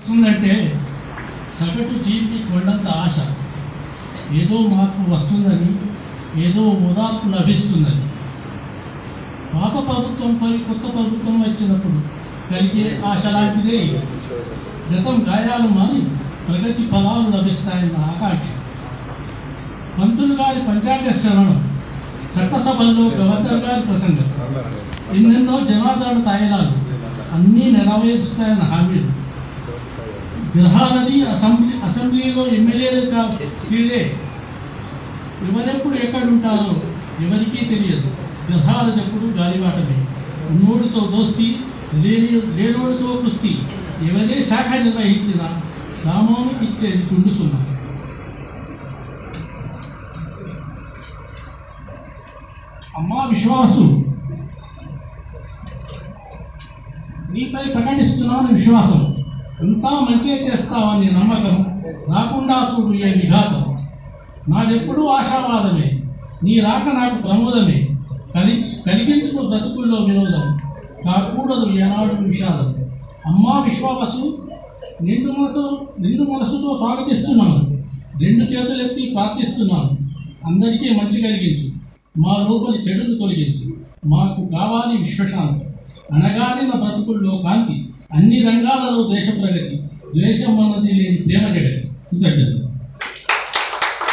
వస్తుందంటే సగటు జీవికి కొండంత ఆశ, ఏదో మార్పు వస్తుందని, ఏదో ఓదార్పు లభిస్తుందని. పాత ప్రభుత్వంపై కొత్త ప్రభుత్వం వచ్చినప్పుడు కలిగే ఆశ లాంటిదే. గతం గాయాలు మాని ప్రగతి ఫలాలు లభిస్తాయన్న ఆకాంక్ష. పంతులు గారి పంచాంగ శ్రవణం, చట్టసభల్లో గవర్నర్ గారి ప్రసంగం, ఎన్నెన్నో జనాదరణ తాయిలాలు అన్నీ నెరవేరుస్తాయన్న హామీలు. గ్రహాలది అసెంబ్లీలో ఎమ్మెల్యేలు క్రీడే. ఎవరెప్పుడు ఎక్కడుంటారో ఎవరికీ తెలియదు. గ్రహాలది ఎప్పుడు గాలిబాటమే. ఉన్నోడితో దోస్తీ, లేనోడితో కుస్తీ. ఎవరే శాఖ నిర్వహించినా సామానుకి ఇచ్చేది గుండు సున్నా. అమ్మా విశ్వాసు, నీపై ప్రకటిస్తున్నాను విశ్వాసం. అంతా మంచి చేస్తావని నమ్మకం. రాకుండా చూడు ఏ విఘాతం. నాదెప్పుడూ ఆశావాదమే, నీ రాక నాకు ప్రమోదమే. కలిగించుకు బ్రతుకుల్లో వినోదం, కాకూడదు ఏనాడు విషాదం. అమ్మా విశ్వాసు, నిండు మనసుతో స్వాగతిస్తున్నాను. రెండు చేతులెత్తి ప్రార్థిస్తున్నాను. అందరికీ మంచి కలిగించు, మా లోపలి చెడును తొలగించు. మాకు కావాలి విశ్వశాంతి, అనగారిన బ్రతుకుల్లో కాంతి. అన్ని రంగాలలో దేశ ప్రగతి, ద్వేషం అన్నది లేని ప్రేమ జగతి. కృతజ్ఞతలు.